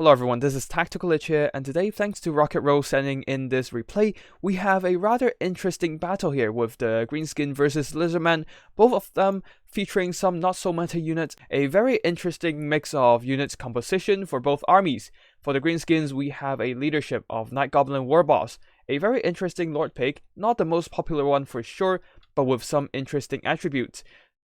Hello everyone, this is Tactical Lich here, and today, thanks to Rocket Roll sending in this replay, we have a rather interesting battle here with the Greenskin versus LZM, both of them featuring some not so meta units, a very interesting mix of units composition for both armies. For the Greenskins, we have a leadership of Night Goblin Warboss, a very interesting Lord Pig, not the most popular one for sure, but with some interesting attributes.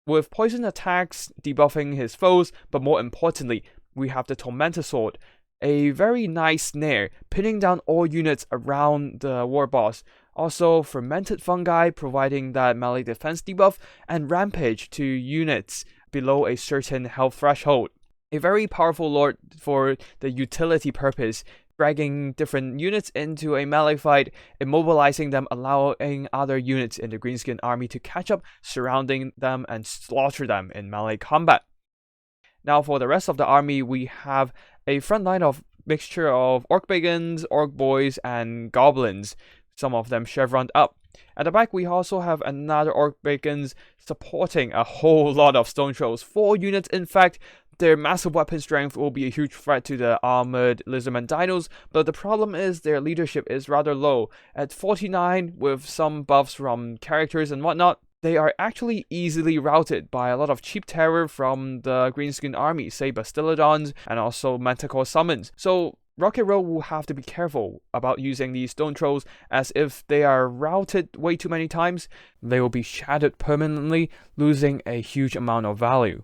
With poison attacks debuffing his foes, but more importantly, we have the Tormentor Sword, a very nice snare, pinning down all units around the Warboss. Also, Fermented Fungi, providing that melee defense debuff, and Rampage to units below a certain health threshold. A very powerful lord for the utility purpose, dragging different units into a melee fight, immobilizing them, allowing other units in the Greenskin army to catch up, surrounding them and slaughter them in melee combat. Now for the rest of the army, we have a front line of mixture of Orc Bacons, Orc Boys, and Goblins, some of them chevroned up. At the back, we also have another Orc Bacons supporting a whole lot of Stone Trolls, 4 units in fact. Their massive weapon strength will be a huge threat to the armored LZM dinos, but the problem is their leadership is rather low. At 49, with some buffs from characters and whatnot, they are actually easily routed by a lot of cheap terror from the Greenskin army, say Bastillodons and also Manticore summons. So Rocket Roll will have to be careful about using these Stone Trolls, as if they are routed way too many times, they will be shattered permanently, losing a huge amount of value.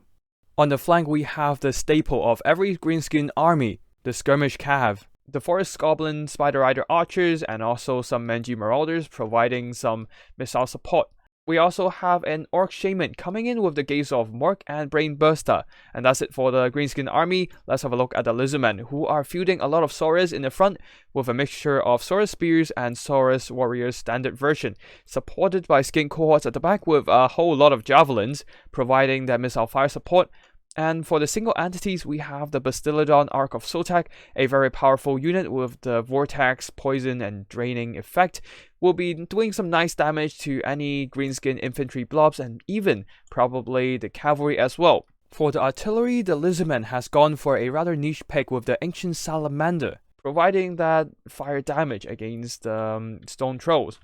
On the flank, we have the staple of every Greenskin army, the Skirmish Cav. The Forest Goblin, Spider Rider Archers, and also some Menji Marauders providing some missile support. We also have an Orc Shaman coming in with the gaze of Mork and Brain Burster. And that's it for the Greenskin army. Let's have a look at the LZM, who are fielding a lot of Saurus in the front with a mixture of Saurus Spears and Saurus Warriors standard version, supported by Skink cohorts at the back with a whole lot of Javelins, providing that missile fire support. And for the single entities, we have the Bastillodon Arc of Sotak, a very powerful unit with the Vortex, Poison, and Draining effect. Will be doing some nice damage to any Greenskin infantry blobs and even probably the cavalry as well. For the artillery, the LZM has gone for a rather niche pick with the Ancient Salamander, providing that fire damage against Stone Trolls.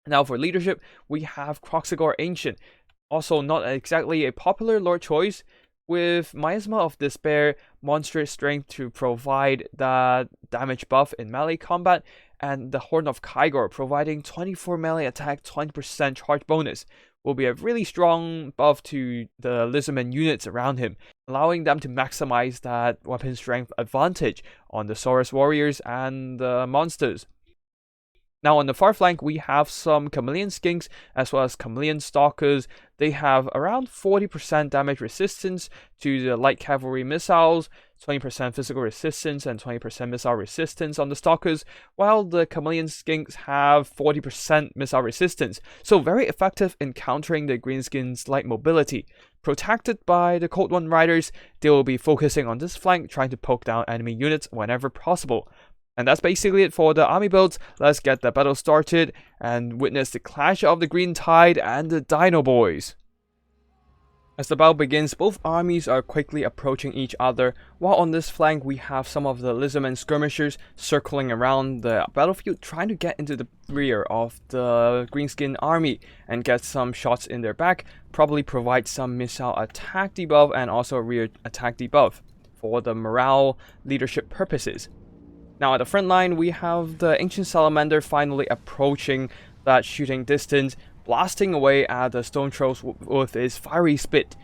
Now for leadership, we have Kroxigor Ancient, also not exactly a popular lord choice, with Miasma of Despair, Monstrous Strength to provide that damage buff in melee combat, and the Horn of Kygor providing 24 melee attack, 20% charge bonus, will be a really strong buff to the LZM units around him, allowing them to maximize that weapon strength advantage on the Saurus Warriors and the monsters. Now on the far flank, we have some Chameleon Skinks as well as Chameleon Stalkers. They have around 40% damage resistance to the light cavalry missiles, 20% physical resistance, and 20% missile resistance on the Stalkers, while the Chameleon Skinks have 40% missile resistance, so very effective in countering the Greenskins' light mobility. Protected by the Cold One Riders, they will be focusing on this flank, trying to poke down enemy units whenever possible. And that's basically it for the army builds. Let's get the battle started and witness the clash of the Green Tide and the Dino Boys. As the battle begins, both armies are quickly approaching each other, while on this flank we have some of the LZM skirmishers circling around the battlefield, trying to get into the rear of the Greenskin army and get some shots in their back, probably provide some missile attack debuff and also rear attack debuff for the morale leadership purposes. Now at the front line, we have the Ancient Salamander finally approaching that shooting distance, blasting away at the Stone Trolls with his fiery spit,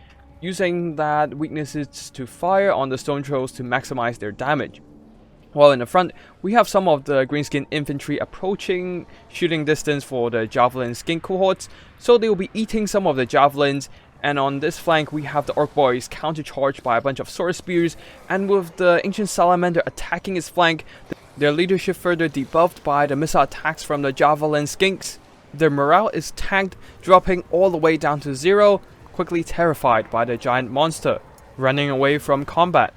using that weaknesses to fire on the Stone Trolls to maximize their damage. While in the front, we have some of the Greenskin infantry approaching shooting distance for the Javelin Skink cohorts, so they will be eating some of the Javelins. And on this flank, we have the Orc Boys countercharged by a bunch of Saurus Spears, and with the Ancient Salamander attacking his flank, their leadership further debuffed by the missile attacks from the Javelin Skinks. Their morale is tanked, dropping all the way down to 0, quickly terrified by the giant monster, running away from combat.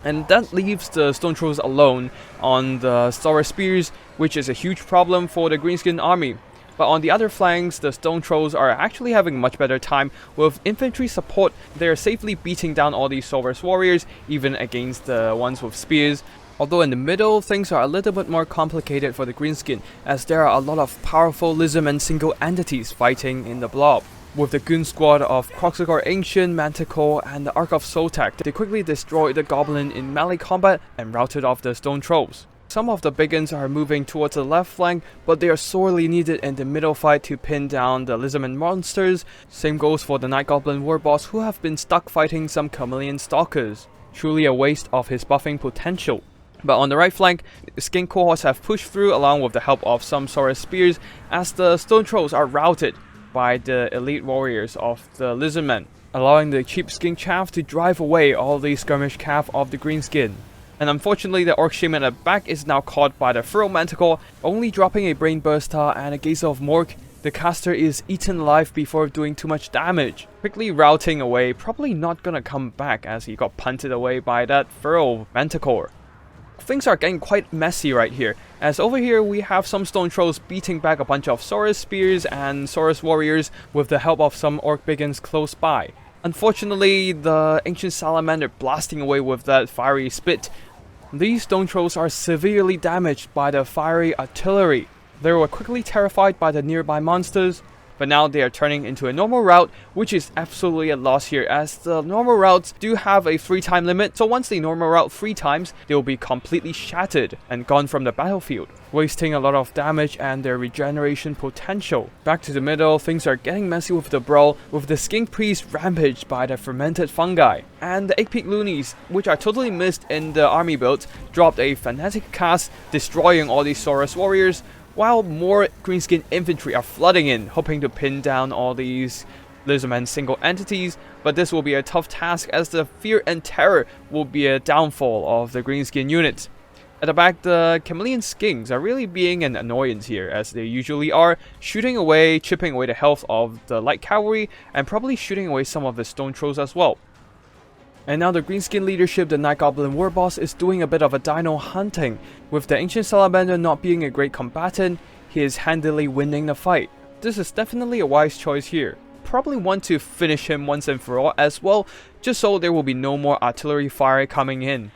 And that leaves the Stone Trolls alone on the Saurus Spears, which is a huge problem for the Greenskin army. But on the other flanks, the Stone Trolls are actually having a much better time. With infantry support, they are safely beating down all these Saurus warriors, even against the ones with spears. Although in the middle, things are a little bit more complicated for the Greenskin, as there are a lot of powerful LZM single entities fighting in the blob. With the goon squad of Kroxigor Ancient, Manticore, and the Ark of Sotek, they quickly destroyed the goblin in melee combat and routed off the stone trolls. Some of the biggins are moving towards the left flank, but they are sorely needed in the middle fight to pin down the LZM monsters. Same goes for the Night Goblin War Boss, who have been stuck fighting some chameleon stalkers. Truly a waste of his buffing potential. But on the right flank, skin cohorts have pushed through along with the help of some Saurus spears, as the stone trolls are routed by the elite warriors of the lizardmen, allowing the cheap skin chaff to drive away all the skirmish cav of the Greenskin. And unfortunately, the Orc Shaman at the back is now caught by the Feral Manticore, only dropping a Brain Burster and a Gaze of Mork. The caster is eaten alive before doing too much damage, quickly routing away, probably not gonna come back as he got punted away by that Feral Manticore. Things are getting quite messy right here, as over here we have some stone trolls beating back a bunch of Saurus spears and Saurus warriors with the help of some orc biggins close by. Unfortunately, the ancient salamander blasting away with that fiery spit. These stone trolls are severely damaged by the fiery artillery. They were quickly terrified by the nearby monsters, but now they are turning into a normal route, which is absolutely a loss here, as the normal routes do have a free time limit, so once the normal route 3 times, they will be completely shattered and gone from the battlefield, wasting a lot of damage and their regeneration potential. Back to the middle, things are getting messy with the brawl, with the Skink Priest rampaged by the fermented fungi. And the 8-peak loonies, which are totally missed in the army builds, dropped a fanatic cast, destroying all these Saurus warriors, while more Greenskin infantry are flooding in, hoping to pin down all these LZM single entities, but this will be a tough task as the fear and terror will be a downfall of the Greenskin units. At the back, the chameleon skinks are really being an annoyance here, as they usually are, shooting away, chipping away the health of the light cavalry, and probably shooting away some of the stone trolls as well. And now the Greenskin leadership, the Night Goblin War Boss, is doing a bit of a dino hunting. With the Ancient Salamander not being a great combatant, he is handily winning the fight. This is definitely a wise choice here. Probably want to finish him once and for all as well, just so there will be no more artillery fire coming in.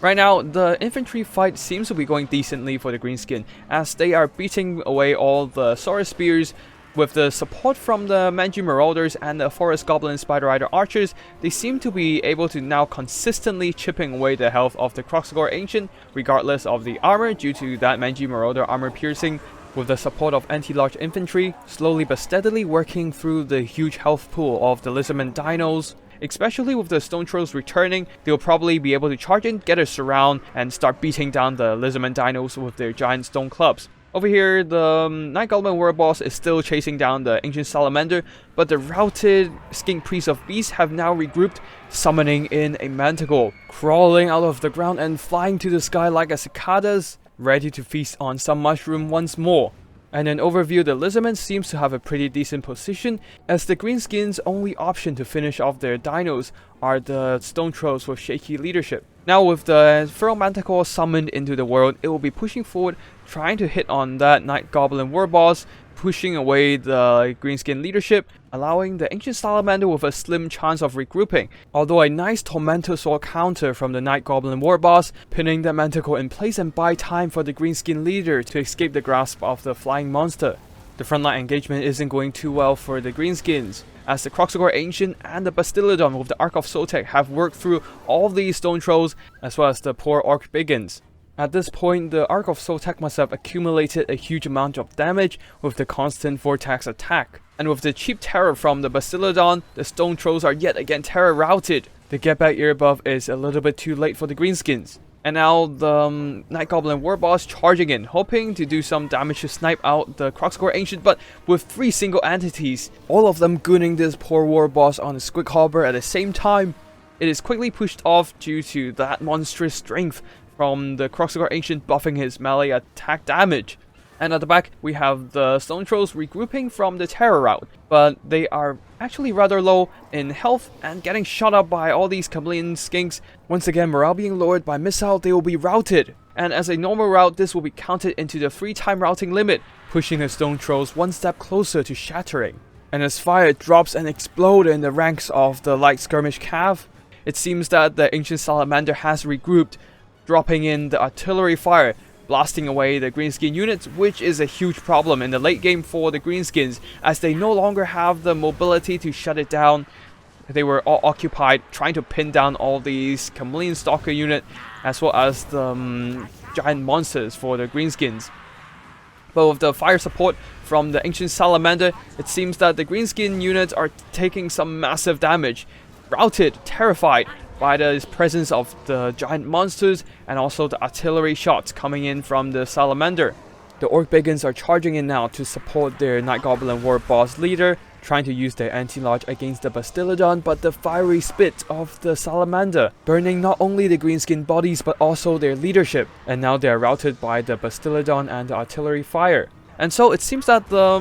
Right now, the infantry fight seems to be going decently for the Greenskin, as they are beating away all the Saurus spears. With the support from the Manji Marauders and the Forest Goblin Spider Rider Archers, they seem to be able to now consistently chipping away the health of the Kroxigor Ancient, regardless of the armor, due to that Manji Marauder armor piercing. With the support of anti-large infantry, slowly but steadily working through the huge health pool of the LZM dinos. Especially with the stone trolls returning, they'll probably be able to charge in, get a surround, and start beating down the LZM dinos with their giant stone clubs. Over here, the Night Goblin War Boss is still chasing down the Ancient Salamander, but the routed Skink Priests of Beasts have now regrouped, summoning in a Manticore, crawling out of the ground and flying to the sky like a cicadas, ready to feast on some mushroom once more. And an overview, the LZM seems to have a pretty decent position, as the Greenskins' only option to finish off their dinos are the stone trolls with shaky leadership. Now with the Feral Manticore summoned into the world, it will be pushing forward, trying to hit on that Night Goblin War Boss, pushing away the Greenskin leadership, allowing the Ancient Salamander with a slim chance of regrouping. Although a nice Tormentosaur counter from the Night Goblin War Boss, pinning the Manticore in place and buy time for the Greenskin leader to escape the grasp of the flying monster. The frontline engagement isn't going too well for the Greenskins, as the Kroxigor Ancient and the Bastillodon with the Ark of Sotek have worked through all these stone trolls, as well as the poor Orc biggins. At this point, the Ark of Sotek must have accumulated a huge amount of damage with the constant vortex attack. And with the cheap terror from the Bastillodon, the stone trolls are yet again terror routed. The get back ear buff is a little bit too late for the Greenskins. And now the Night Goblin War Boss charging in, hoping to do some damage to snipe out the Kroxigor Ancient, but with 3 single entities, all of them gooning this poor War Boss on a Squig Hopper at the same time. It is quickly pushed off due to that monstrous strength from the Kroxigor Ancient buffing his melee attack damage. And at the back, we have the Stone Trolls regrouping from the Terror route, but they are actually rather low in health and getting shot up by all these chameleon skinks. Once again, morale being lowered by missile, they will be routed. And as a normal route, this will be counted into the 3-time routing limit, pushing the Stone Trolls one step closer to shattering. And as fire drops and explodes in the ranks of the light skirmish cav, it seems that the Ancient Salamander has regrouped, dropping in the artillery fire, blasting away the Greenskin units, which is a huge problem in the late game for the Greenskins, as they no longer have the mobility to shut it down. They were all occupied trying to pin down all these Chameleon Stalker unit, as well as the giant monsters for the Greenskins. But with the fire support from the Ancient Salamander, it seems that the Greenskin units are taking some massive damage, routed, terrified by the presence of the giant monsters and also the artillery shots coming in from the Salamander. The Orc Biggins are charging in now to support their Night Goblin War Boss leader, trying to use their anti-lodge against the Bastillodon, but the fiery spit of the Salamander, burning not only the Greenskin bodies but also their leadership, and now they are routed by the Bastillodon and the artillery fire. And so it seems that the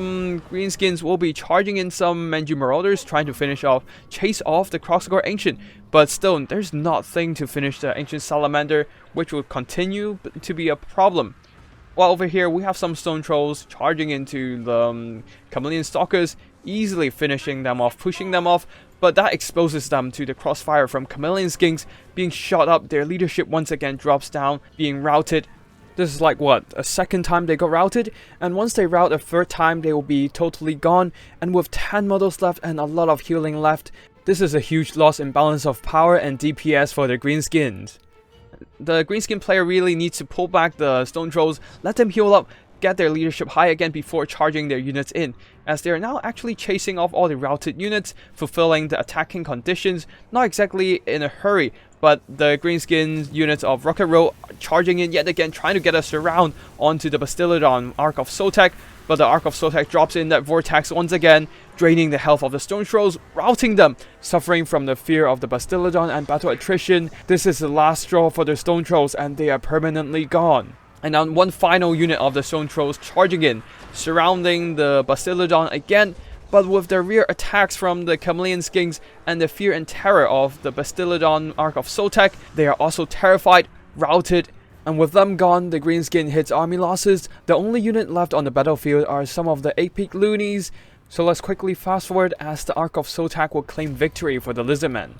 Greenskins will be charging in some Manji Marauders, trying to chase off the Kroxigor Ancient. But still, there's nothing to finish the Ancient Salamander, which will continue to be a problem. While over here, we have some Stone Trolls charging into the Chameleon Stalkers, easily finishing them off, pushing them off. But that exposes them to the crossfire from Chameleon Skinks, being shot up. Their leadership once again drops down, being routed. This is like, what, a second time they got routed? And once they rout a third time, they will be totally gone. And with 10 models left and a lot of healing left, this is a huge loss in balance of power and DPS for the Greenskins. The Greenskin player really needs to pull back the Stone Trolls, let them heal up, get their leadership high again before charging their units in, as they are now actually chasing off all the routed units, fulfilling the attacking conditions, not exactly in a hurry, but the Greenskin units of Rocket Row are charging in yet again, trying to get a surround onto the Bastillodon Ark of Sotek, but the Ark of Sotek drops in that vortex once again, draining the health of the Stone Trolls, routing them, suffering from the fear of the Bastillodon and battle attrition. This is the last straw for the Stone Trolls, and they are permanently gone. And now one final unit of the Stone Trolls charging in, surrounding the Bastillodon again, but with the rear attacks from the Chameleon Skinks and the fear and terror of the Bastillodon Ark of Sotek, they are also terrified, routed, and with them gone, the Greenskin hits army losses. The only unit left on the battlefield are some of the 8-peak loonies, so let's quickly fast forward as the Ark of Sotek will claim victory for the Lizardmen.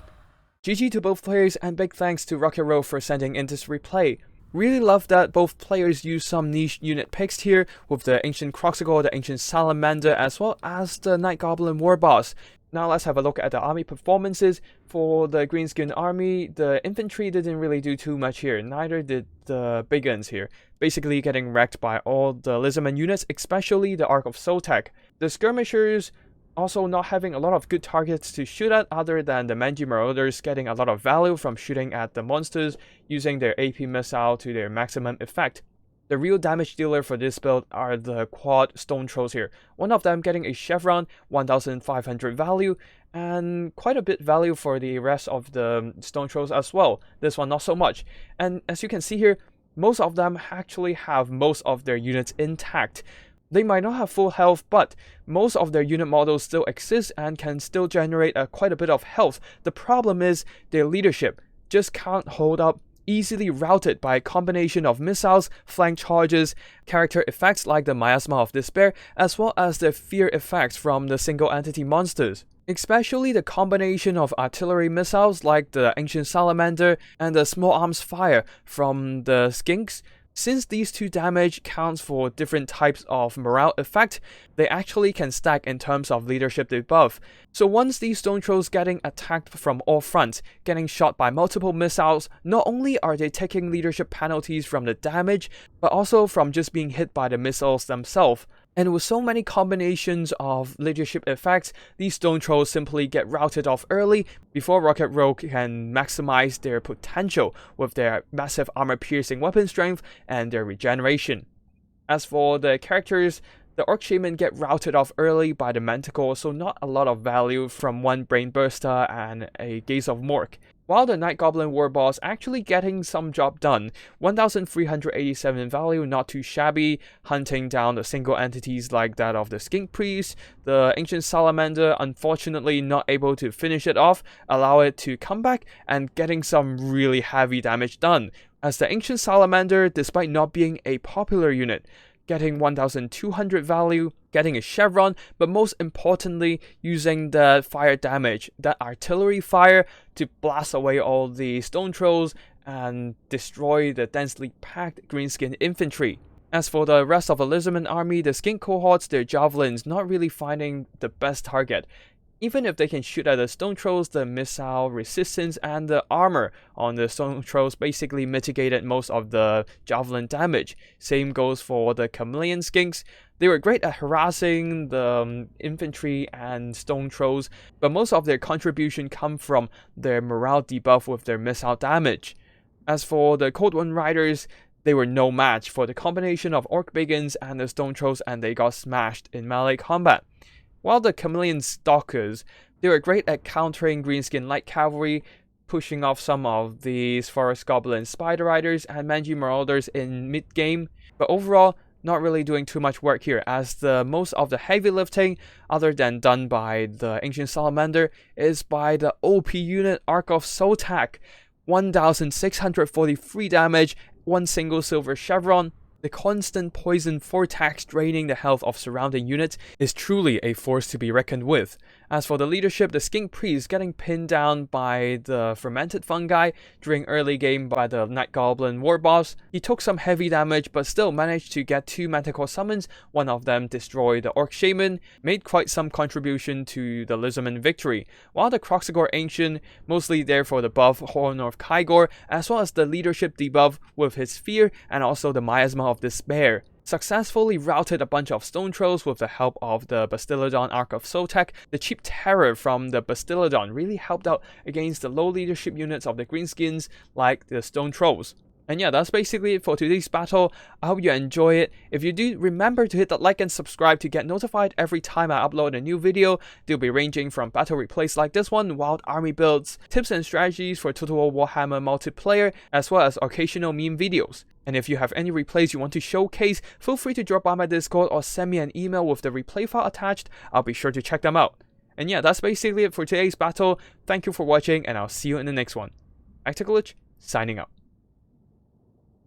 GG to both players, and big thanks to Rocket Row for sending in this replay. Really love that both players use some niche unit picks here, with the Ancient Kroxigor, the Ancient Salamander, as well as the Night Goblin War Boss. Now let's have a look at the army performances. For the Greenskin army, the infantry didn't really do too much here, neither did the big guns here, basically getting wrecked by all the Lizardman units, especially the Ark of Sotek. The skirmishers also not having a lot of good targets to shoot at, other than the Manji Marauders getting a lot of value from shooting at the monsters, using their AP missile to their maximum effect. The real damage dealer for this build are the quad Stone Trolls here, one of them getting a chevron, 1500 value, and quite a bit value for the rest of the Stone Trolls as well. This one not so much. And as you can see here, most of them actually have most of their units intact. They might not have full health, but most of their unit models still exist and can still generate quite a bit of health. The problem is their leadership just can't hold up, easily routed by a combination of missiles, flank charges, character effects like the Miasma of Despair, as well as the fear effects from the single entity monsters. Especially the combination of artillery missiles like the Ancient Salamander and the small arms fire from the Skinks. Since these two damage counts for different types of morale effect, they actually can stack in terms of leadership debuff. So once these Stone Trolls getting attacked from all fronts, getting shot by multiple missiles, not only are they taking leadership penalties from the damage, but also from just being hit by the missiles themselves. And with so many combinations of leadership effects, these Stone Trolls simply get routed off early before Rocket Row can maximize their potential with their massive armor-piercing weapon strength and their regeneration. As for the characters, the Orc Shaman get routed off early by the Manticore, so not a lot of value from one Brain Burster and a Gaze of Mork. While the Night Goblin War Boss actually getting some job done, 1387 value, not too shabby, hunting down the single entities like that of the Skink Priest. The Ancient Salamander unfortunately not able to finish it off, allow it to come back and getting some really heavy damage done, as the Ancient Salamander, despite not being a popular unit, getting 1200 value, getting a chevron, but most importantly, using the fire damage, that artillery fire, to blast away all the stone trolls and destroy the densely packed Greenskin infantry. As for the rest of the LZM army, the skin cohorts, their javelins not really finding the best target. Even if they can shoot at the stone trolls, the missile resistance and the armor on the stone trolls basically mitigated most of the javelin damage. Same goes for the chameleon skinks. They were great at harassing the infantry and stone trolls, but most of their contribution come from their morale debuff with their missile damage. As for the Cold One Riders, they were no match for the combination of Orc Biggins and the stone trolls, and they got smashed in melee combat. While the chameleon stalkers, they were great at countering Greenskin light cavalry, pushing off some of these forest goblin spider riders and mangy marauders in mid-game, but overall not really doing too much work here, as the most of the heavy lifting, other than done by the ancient salamander, is by the OP unit Arc of Sotak. 1643 damage, one single silver chevron. The constant poison vortex draining the health of surrounding units is truly a force to be reckoned with. As for the leadership, the Skink Priest getting pinned down by the fermented fungi during early game by the Night Goblin war boss. He took some heavy damage but still managed to get 2 Manticore summons, one of them destroyed the Orc Shaman, made quite some contribution to the LZM victory, while the Croxagore Ancient, mostly there for the buff Horn of Kygor, as well as the leadership debuff with his fear and also the miasma of despair, successfully routed a bunch of stone trolls with the help of the Bastillodon Arc of Sotek. The cheap terror from the Bastillodon really helped out against the low leadership units of the Greenskins like the stone trolls. And yeah, that's basically it for today's battle. I hope you enjoy it. If you do, remember to hit that like and subscribe to get notified every time I upload a new video. They'll be ranging from battle replays like this one, wild army builds, tips and strategies for Total War Warhammer Multiplayer, as well as occasional meme videos. And if you have any replays you want to showcase, feel free to drop by my Discord or send me an email with the replay file attached. I'll be sure to check them out. And yeah, that's basically it for today's battle. Thank you for watching, and I'll see you in the next one. Actiglitch, signing out.